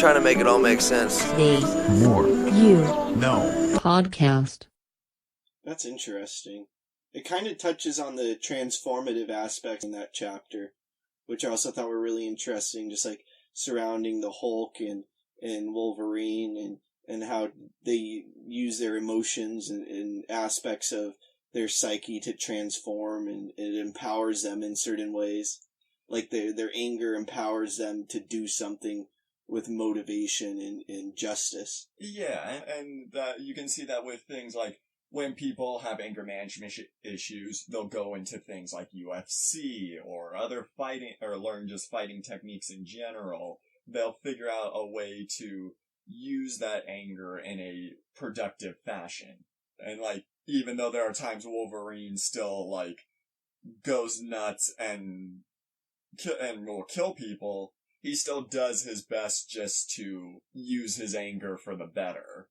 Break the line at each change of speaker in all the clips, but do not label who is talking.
trying to make it all make sense.
The
More.
You
No.
Podcast.
That's interesting. It kind of touches on the transformative aspects in that chapter, which I also thought were really interesting, just like surrounding the Hulk and Wolverine and how they use their emotions and aspects of their psyche to transform, and it empowers them in certain ways. Like their anger empowers them to do something with motivation and justice.
Yeah, and that you can see that with things like when people have anger management issues, they'll go into things like UFC or other fighting, or learn just fighting techniques in general. They'll figure out a way to use that anger in a productive fashion. And like, even though there are times Wolverine still like goes nuts and will kill people, he still does his best just to use his anger for the better.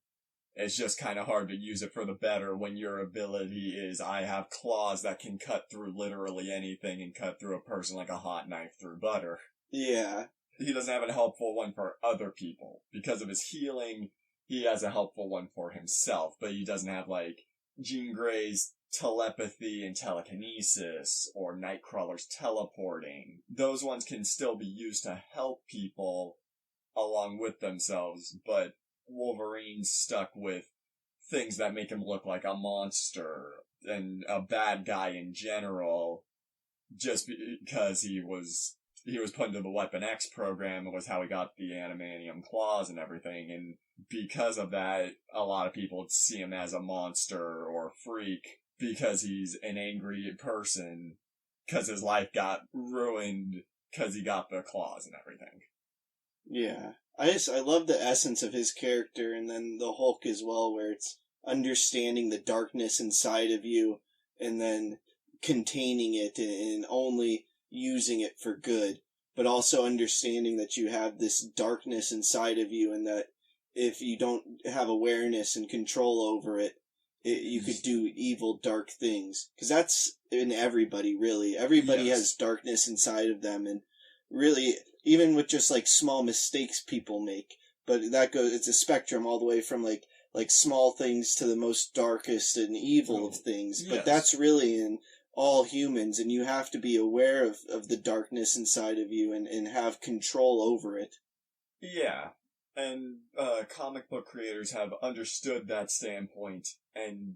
It's just kind of hard to use it for the better when your ability is, I have claws that can cut through literally anything and cut through a person like a hot knife through butter.
Yeah.
He doesn't have a helpful one for other people. Because of his healing, he has a helpful one for himself, but he doesn't have like Jean Grey's telepathy and telekinesis, or Nightcrawler's teleporting. Those ones can still be used to help people along with themselves, but Wolverine's stuck with things that make him look like a monster and a bad guy in general, just because he was put into the Weapon X program. It was how he got the adamantium claws and everything, and because of that, a lot of people see him as a monster or a freak because he's an angry person, because his life got ruined because he got the claws and everything.
Yeah. I love the essence of his character, and then the Hulk as well, where it's understanding the darkness inside of you and then containing it and only using it for good, but also understanding that you have this darkness inside of you, and that if you don't have awareness and control over it, you could do evil, dark things. Because that's in everybody, really. Everybody has darkness inside of them, and really, even with just like small mistakes people make. But it's a spectrum all the way from like small things to the most darkest and evil of things. Yes. But that's really in all humans, and you have to be aware of the darkness inside of you and have control over it.
Yeah. And comic book creators have understood that standpoint and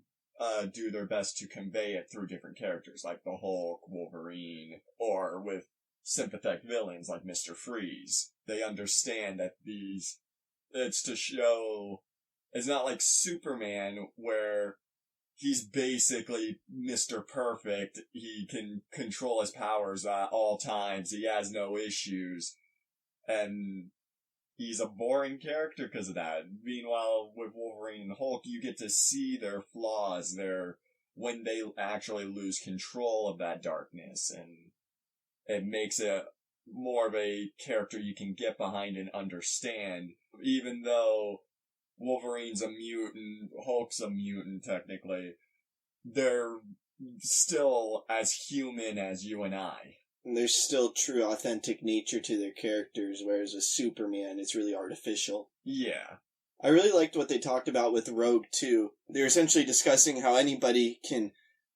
do their best to convey it through different characters, like the Hulk, Wolverine, or with sympathetic villains like Mr. Freeze. They understand that it's to show, it's not like Superman where he's basically Mr. Perfect. He can control his powers at all times. He has no issues. And he's a boring character because of that. Meanwhile, with Wolverine and Hulk, you get to see their flaws, when they actually lose control of that darkness, and it makes it more of a character you can get behind and understand. Even though Wolverine's a mutant, Hulk's a mutant technically, they're still as human as you and I.
And there's still true, authentic nature to their characters, whereas with Superman, it's really artificial.
Yeah.
I really liked what they talked about with Rogue, too. They're essentially discussing how anybody can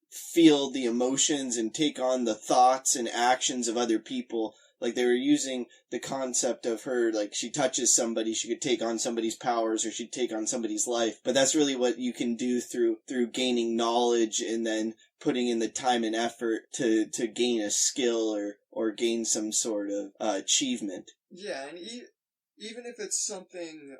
feel the emotions and take on the thoughts and actions of other people. Like, they were using the concept of her, like, she touches somebody, she could take on somebody's powers, or she'd take on somebody's life. But that's really what you can do through gaining knowledge and then putting in the time and effort to gain a skill or gain some sort of achievement.
Yeah, and even if it's something,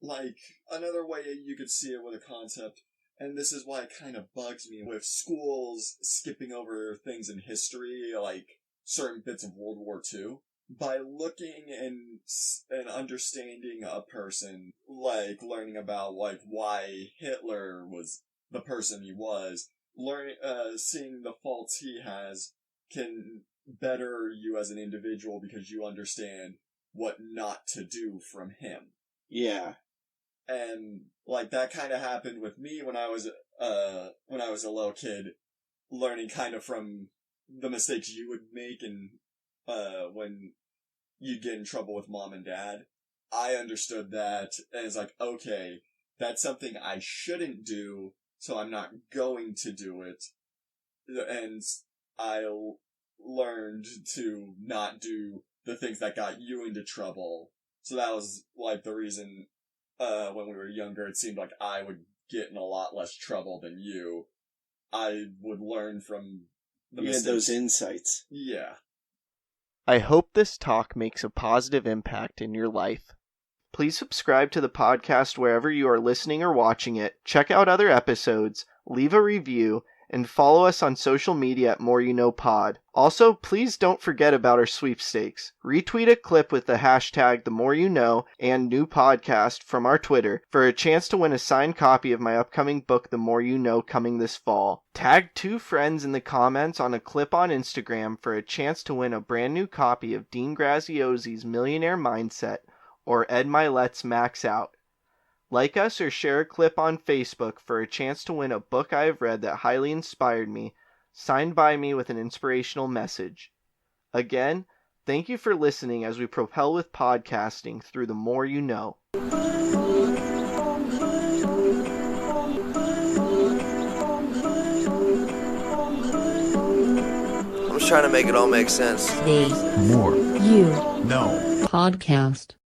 like, another way you could see it with a concept, and this is why it kind of bugs me with schools skipping over things in history, like certain bits of World War II. By looking and understanding a person, like learning about like why Hitler was the person he was, seeing the faults he has can better you as an individual because you understand what not to do from him.
Yeah.
And like that kind of happened with me when I was a little kid, learning kind of from the mistakes you would make and when you'd get in trouble with mom and dad. I understood that, and it's like, okay, that's something I shouldn't do, so I'm not going to do it. And I learned to not do the things that got you into trouble. So that was, like, the reason, when we were younger, it seemed like I would get in a lot less trouble than you. I would learn from the mistakes.
You had those insights.
Yeah.
I hope this talk makes a positive impact in your life. Please subscribe to the podcast wherever you are listening or watching it, check out other episodes, leave a review, and follow us on social media at More You Know Pod. Also, please don't forget about our sweepstakes. Retweet a clip with the hashtag #TheMoreYouKnow and new podcast from our Twitter for a chance to win a signed copy of my upcoming book, The More You Know, coming this fall. Tag 2 friends in the comments on a clip on Instagram for a chance to win a brand new copy of Dean Graziosi's Millionaire Mindset or Ed Milet's Max Out. Like us or share a clip on Facebook for a chance to win a book I have read that highly inspired me, signed by me with an inspirational message. Again, thank you for listening as we propel with podcasting through the more you know.
I'm just trying to make it all make sense.
The
More
You
No
Podcast.